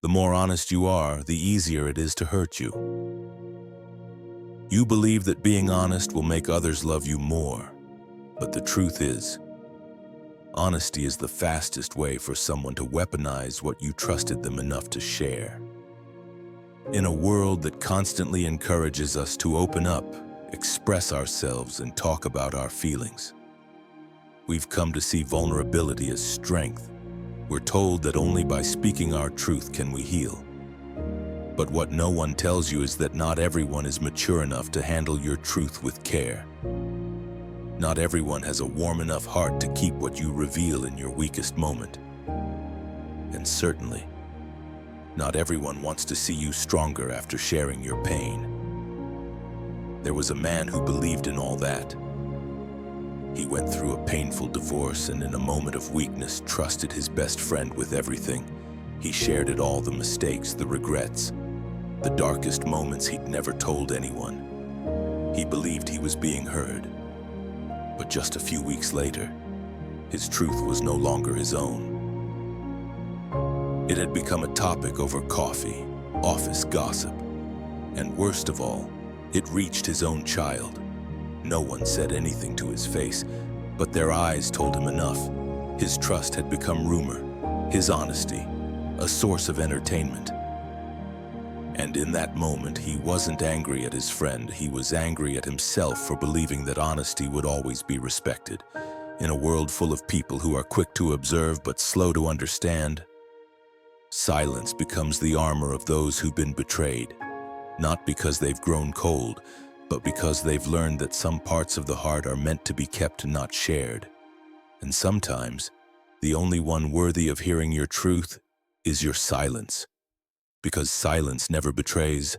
The more honest you are, the easier it is to hurt you. You believe that being honest will make others love you more, but the truth is, honesty is the fastest way for someone to weaponize what you trusted them enough to share. In a world that constantly encourages us to open up, express ourselves, and talk about our feelings, we've come to see vulnerability as strength. We're told that only by speaking our truth can we heal. But what no one tells you is that not everyone is mature enough to handle your truth with care. Not everyone has a warm enough heart to keep what you reveal in your weakest moment. And certainly, not everyone wants to see you stronger after sharing your pain. There was a man who believed in all that. He went through a painful divorce and in a moment of weakness trusted his best friend with everything. He shared it all, the mistakes, the regrets, the darkest moments he'd never told anyone. He believed he was being heard. But just a few weeks later, his truth was no longer his own. It had become a topic over coffee, office gossip, and worst of all, it reached his own child. No one said anything to his face, but their eyes told him enough. His trust had become rumor, his honesty, a source of entertainment. And in that moment, he wasn't angry at his friend, he was angry at himself for believing that honesty would always be respected. In a world full of people who are quick to observe but slow to understand, silence becomes the armor of those who've been betrayed, not because they've grown cold, but because they've learned that some parts of the heart are meant to be kept and not shared. And sometimes, the only one worthy of hearing your truth is your silence, because silence never betrays.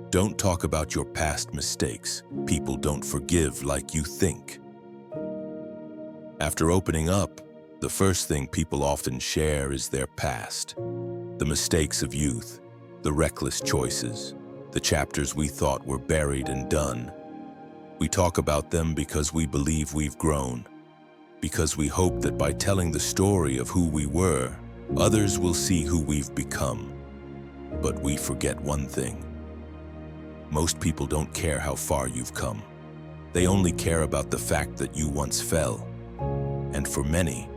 Don't talk about your past mistakes. People don't forgive like you think. After opening up, the first thing people often share is their past, the mistakes of youth, the reckless choices, the chapters we thought were buried and done. We talk about them because we believe we've grown, because we hope that by telling the story of who we were, others will see who we've become. But we forget one thing. Most people don't care how far you've come. They only care about the fact that you once fell. And for many,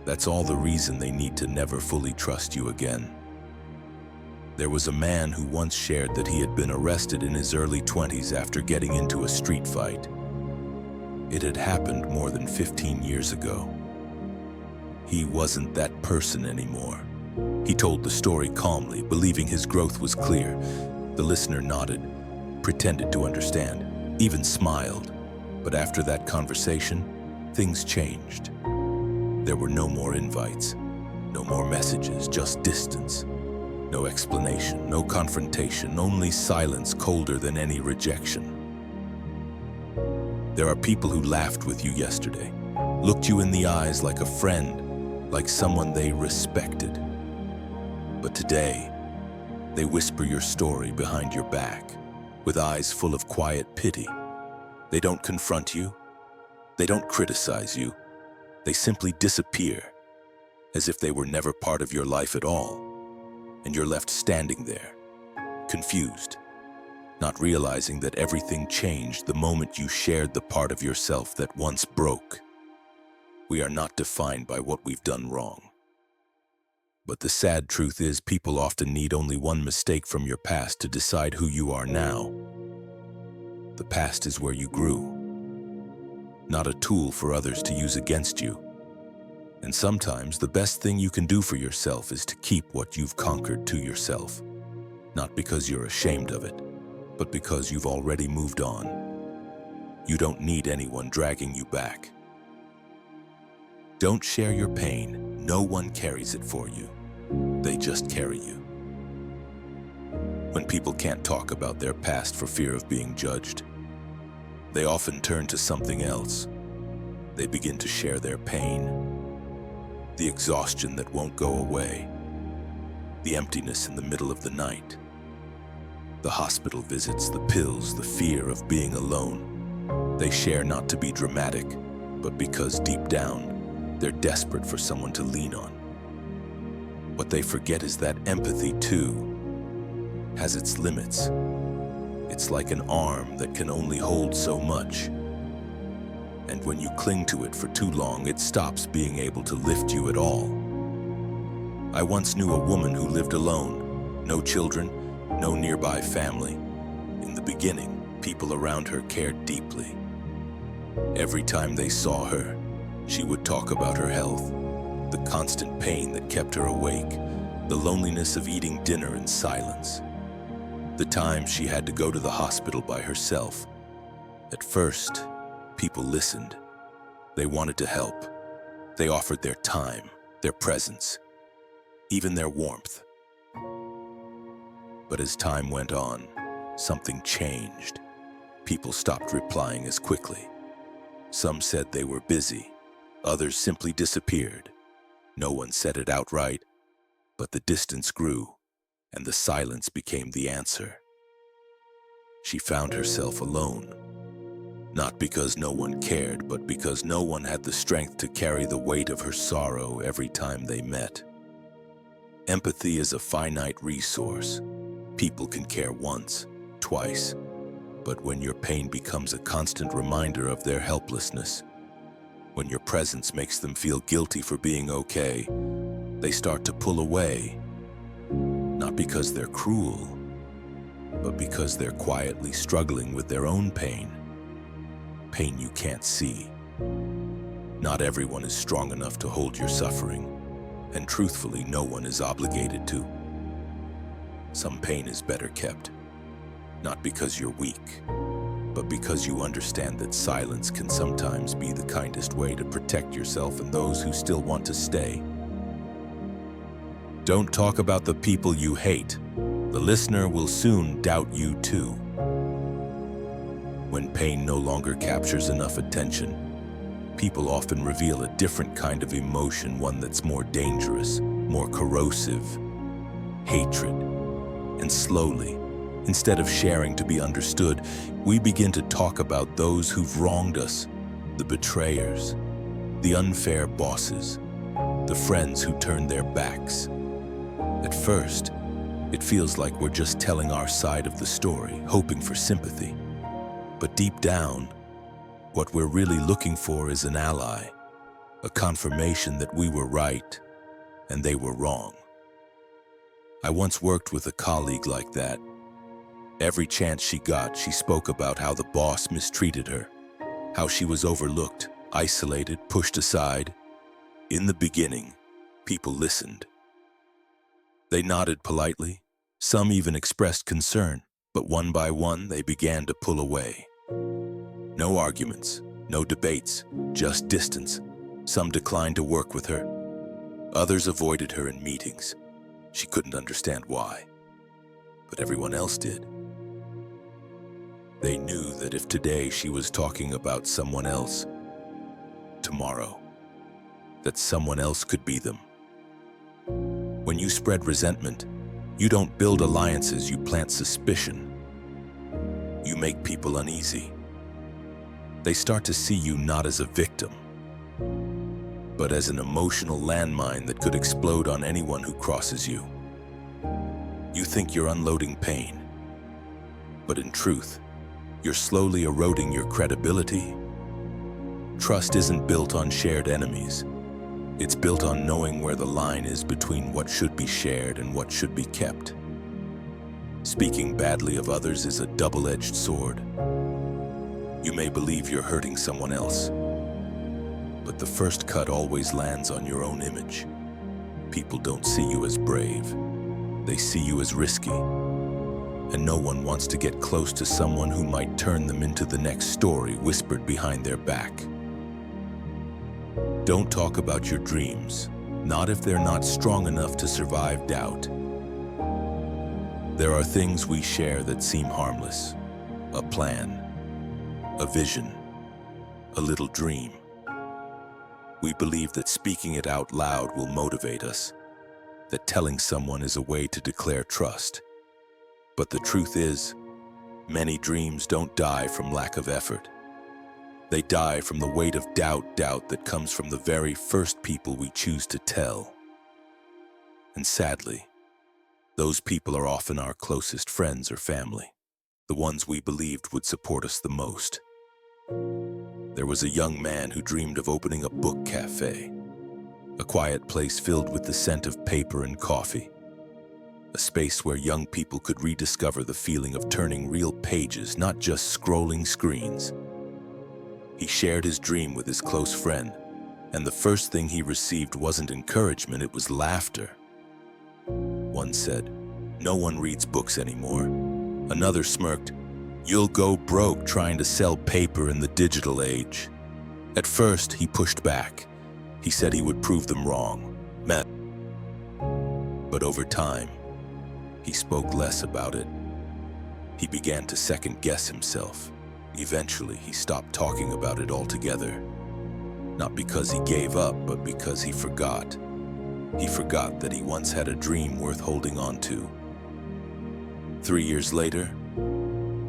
that's all the reason they need to never fully trust you again. There was a man who once shared that he had been arrested in his early 20s after getting into a street fight. It had happened more than 15 years ago. He wasn't that person anymore. He told the story calmly, believing his growth was clear. The listener nodded, pretended to understand, even smiled. But after that conversation, things changed. There were no more invites, no more messages, just distance. No explanation, no confrontation, only silence colder than any rejection. There are people who laughed with you yesterday, looked you in the eyes like a friend, like someone they respected. But today, they whisper your story behind your back, with eyes full of quiet pity. They don't confront you. They don't criticize you. They simply disappear, as if they were never part of your life at all. And you're left standing there, confused, not realizing that everything changed the moment you shared the part of yourself that once broke. We are not defined by what we've done wrong. But the sad truth is, people often need only one mistake from your past to decide who you are now. The past is where you grew, not a tool for others to use against you. And sometimes the best thing you can do for yourself is to keep what you've conquered to yourself, not because you're ashamed of it, but because you've already moved on. You don't need anyone dragging you back. Don't share your pain. No one carries it for you. They just carry you. When people can't talk about their past for fear of being judged, they often turn to something else. They begin to share their pain, the exhaustion that won't go away, the emptiness in the middle of the night, the hospital visits, the pills, the fear of being alone. They share not to be dramatic, but because deep down, they're desperate for someone to lean on. What they forget is that empathy, too, has its limits. It's like an arm that can only hold so much. And when you cling to it for too long, it stops being able to lift you at all. I once knew a woman who lived alone, no children, no nearby family. In the beginning, people around her cared deeply. Every time they saw her, she would talk about her health, the constant pain that kept her awake, the loneliness of eating dinner in silence, the time she had to go to the hospital by herself. At first, people listened. They wanted to help. They offered their time, their presence, even their warmth. But as time went on, something changed. People stopped replying as quickly. Some said they were busy. Others simply disappeared. No one said it outright, but the distance grew, and the silence became the answer. She found herself alone, not because no one cared, but because no one had the strength to carry the weight of her sorrow every time they met. Empathy is a finite resource. People can care once, twice, but when your pain becomes a constant reminder of their helplessness, when your presence makes them feel guilty for being okay, they start to pull away, not because they're cruel, but because they're quietly struggling with their own pain, pain you can't see. Not everyone is strong enough to hold your suffering, and truthfully, no one is obligated to. Some pain is better kept, not because you're weak, but because you understand that silence can sometimes be the kindest way to protect yourself and those who still want to stay. Don't talk about the people you hate. The listener will soon doubt you too. When pain no longer captures enough attention, people often reveal a different kind of emotion, one that's more dangerous, more corrosive, hatred. And slowly, instead of sharing to be understood, we begin to talk about those who've wronged us, the betrayers, the unfair bosses, the friends who turned their backs. At first, it feels like we're just telling our side of the story, hoping for sympathy. But deep down, what we're really looking for is an ally, a confirmation that we were right and they were wrong. I once worked with a colleague like that. Every chance she got, she spoke about how the boss mistreated her, how she was overlooked, isolated, pushed aside. In the beginning, people listened. They nodded politely. Some even expressed concern, but one by one, they began to pull away. No arguments, no debates, just distance. Some declined to work with her. Others avoided her in meetings. She couldn't understand why, but everyone else did. They knew that if today she was talking about someone else, tomorrow, that someone else could be them. When you spread resentment, you don't build alliances, you plant suspicion. You make people uneasy. They start to see you not as a victim, but as an emotional landmine that could explode on anyone who crosses you. You think you're unloading pain, but in truth, you're slowly eroding your credibility. Trust isn't built on shared enemies. It's built on knowing where the line is between what should be shared and what should be kept. Speaking badly of others is a double-edged sword. You may believe you're hurting someone else, but the first cut always lands on your own image. People don't see you as brave. They see you as risky. And no one wants to get close to someone who might turn them into the next story whispered behind their back. Don't talk about your dreams, not if they're not strong enough to survive doubt. There are things we share that seem harmless. A plan, a vision, a little dream. We believe that speaking it out loud will motivate us, that telling someone is a way to declare trust. But the truth is, many dreams don't die from lack of effort. They die from the weight of doubt that comes from the very first people we choose to tell. And sadly, those people are often our closest friends or family, the ones we believed would support us the most. There was a young man who dreamed of opening a book cafe, a quiet place filled with the scent of paper and coffee, a space where young people could rediscover the feeling of turning real pages, not just scrolling screens. He shared his dream with his close friend, and the first thing he received wasn't encouragement, it was laughter. One said, "No one reads books anymore." Another smirked, "You'll go broke trying to sell paper in the digital age." At first, he pushed back. He said he would prove them wrong. But over time, he spoke less about it. He began to second-guess himself. Eventually, he stopped talking about it altogether. Not because he gave up, but because he forgot. He forgot that he once had a dream worth holding on to. 3 years later,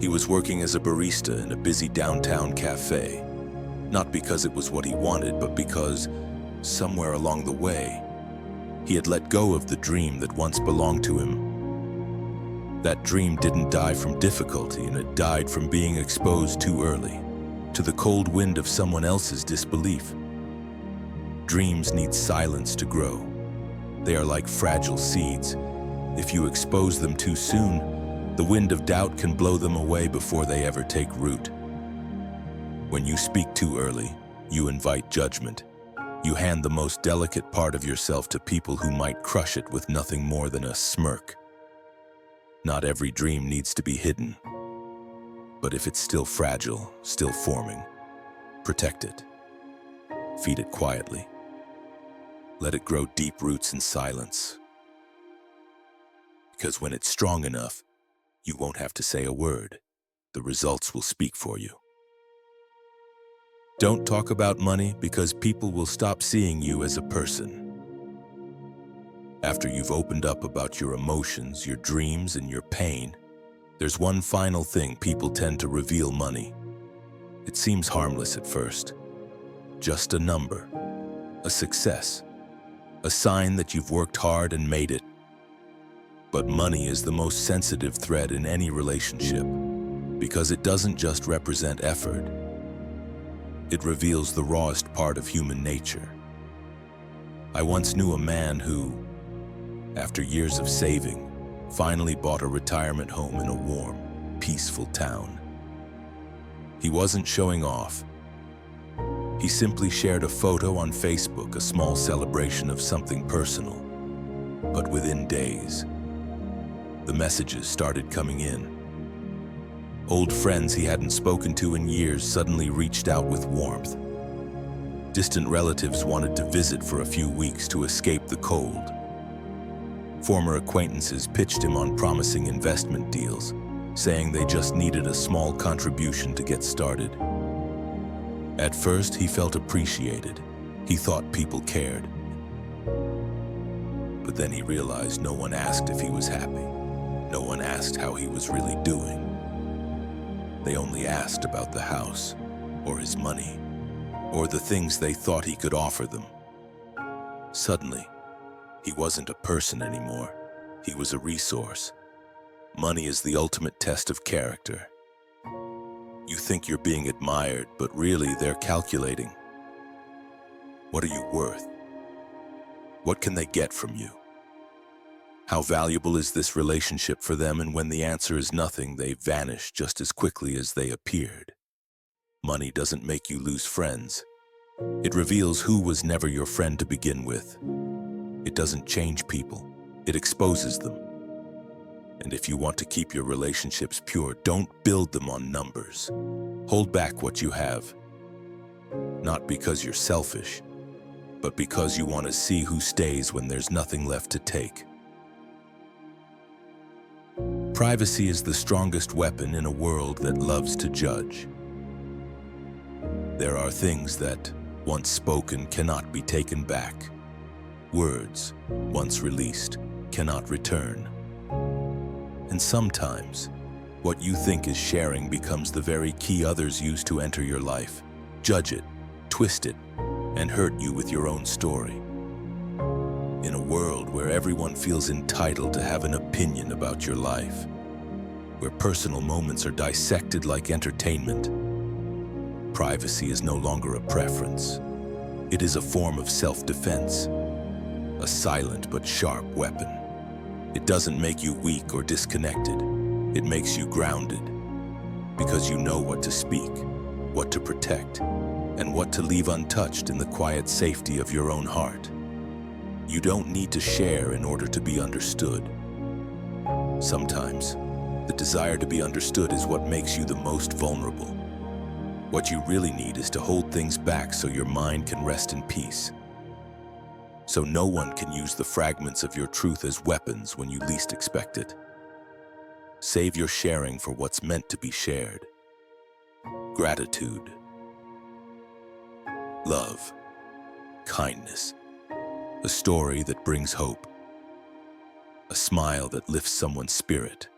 he was working as a barista in a busy downtown cafe. Not because it was what he wanted, but because, somewhere along the way, he had let go of the dream that once belonged to him. That dream didn't die from difficulty, and it died from being exposed too early to the cold wind of someone else's disbelief. Dreams need silence to grow. They are like fragile seeds. If you expose them too soon, the wind of doubt can blow them away before they ever take root. When you speak too early, you invite judgment. You hand the most delicate part of yourself to people who might crush it with nothing more than a smirk. Not every dream needs to be hidden. But if it's still fragile, still forming, protect it. Feed it quietly. Let it grow deep roots in silence. Because when it's strong enough, you won't have to say a word. The results will speak for you. Don't talk about money because people will stop seeing you as a person. After you've opened up about your emotions, your dreams, and your pain, there's one final thing people tend to reveal: money. It seems harmless at first. Just a number, a success, a sign that you've worked hard and made it. But money is the most sensitive thread in any relationship because it doesn't just represent effort. It reveals the rawest part of human nature. I once knew a man who, after years of saving, finally bought a retirement home in a warm, peaceful town. He wasn't showing off. He simply shared a photo on Facebook, a small celebration of something personal. But within days, the messages started coming in. Old friends he hadn't spoken to in years suddenly reached out with warmth. Distant relatives wanted to visit for a few weeks to escape the cold. Former acquaintances pitched him on promising investment deals, saying they just needed a small contribution to get started. At first, he felt appreciated. He thought people cared. But then he realized no one asked if he was happy. No one asked how he was really doing. They only asked about the house, or his money, or the things they thought he could offer them. Suddenly, he wasn't a person anymore. He was a resource. Money is the ultimate test of character. You think you're being admired, but really they're calculating. What are you worth? What can they get from you? How valuable is this relationship for them? And when the answer is nothing, they vanish just as quickly as they appeared. Money doesn't make you lose friends. It reveals who was never your friend to begin with. It doesn't change people. It exposes them. And if you want to keep your relationships pure, don't build them on numbers. Hold back what you have. Not because you're selfish, but because you want to see who stays when there's nothing left to take. Privacy is the strongest weapon in a world that loves to judge. There are things that, once spoken, cannot be taken back. Words, once released, cannot return. And sometimes, what you think is sharing becomes the very key others use to enter your life, judge it, twist it, and hurt you with your own story. In a world world where everyone feels entitled to have an opinion about your life, where personal moments are dissected like entertainment, privacy is no longer a preference. It is a form of self-defense, a silent but sharp weapon. It doesn't make you weak or disconnected. It makes you grounded, because you know what to speak, what to protect, and what to leave untouched in the quiet safety of your own heart. You don't need to share in order to be understood. Sometimes, the desire to be understood is what makes you the most vulnerable. What you really need is to hold things back so your mind can rest in peace. So no one can use the fragments of your truth as weapons when you least expect it. Save your sharing for what's meant to be shared. Gratitude, love, kindness, a story that brings hope, a smile that lifts someone's spirit.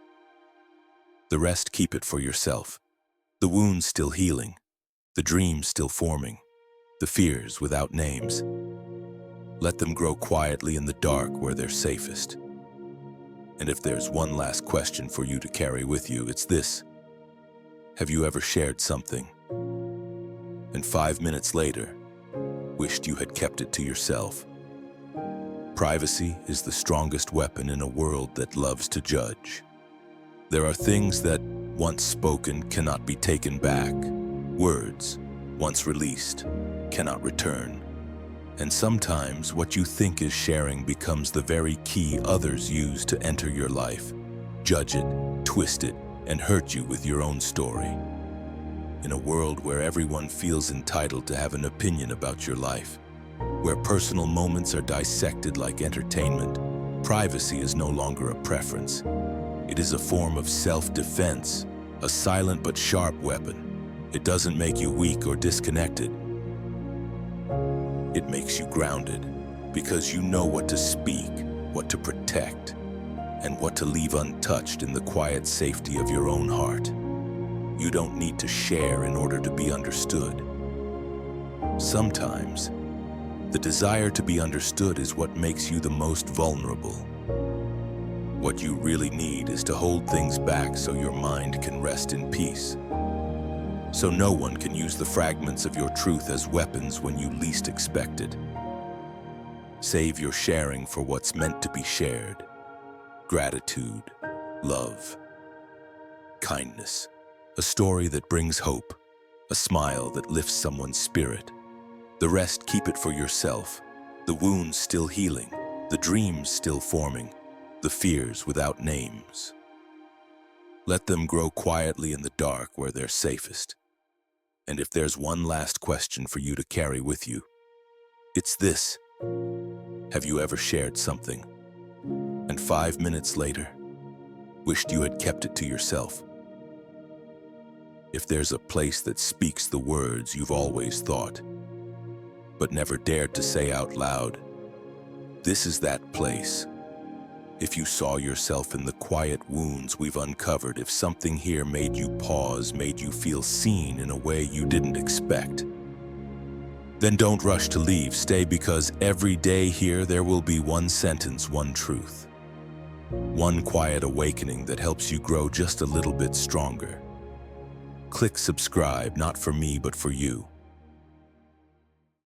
The rest, keep it for yourself. The wounds still healing, the dreams still forming, the fears without names. Let them grow quietly in the dark where they're safest. And if there's one last question for you to carry with you, it's this. Have you ever shared something, and 5 minutes later, wished you had kept it to yourself? Privacy is the strongest weapon in a world that loves to judge. There are things that, once spoken, cannot be taken back. Words, once released, cannot return. And sometimes what you think is sharing becomes the very key others use to enter your life, judge it, twist it, and hurt you with your own story. In a world where everyone feels entitled to have an opinion about your life, where personal moments are dissected like entertainment, privacy is no longer a preference. It is a form of self-defense, a silent but sharp weapon. It doesn't make you weak or disconnected. It makes you grounded, because you know what to speak, what to protect, and what to leave untouched in the quiet safety of your own heart. You don't need to share in order to be understood. Sometimes, the desire to be understood is what makes you the most vulnerable. What you really need is to hold things back so your mind can rest in peace. So no one can use the fragments of your truth as weapons when you least expect it. Save your sharing for what's meant to be shared. Gratitude, love, kindness, a story that brings hope, a smile that lifts someone's spirit. The rest, keep it for yourself. The wounds still healing, the dreams still forming, the fears without names. Let them grow quietly in the dark where they're safest. And if there's one last question for you to carry with you, it's this. Have you ever shared something, and 5 minutes later, wished you had kept it to yourself? If there's a place that speaks the words you've always thought, but never dared to say out loud, this is that place. If you saw yourself in the quiet wounds we've uncovered, if something here made you pause, made you feel seen in a way you didn't expect, then don't rush to leave. Stay, because every day here there will be one sentence, one truth, one quiet awakening that helps you grow just a little bit stronger. Click subscribe, not for me, but for you.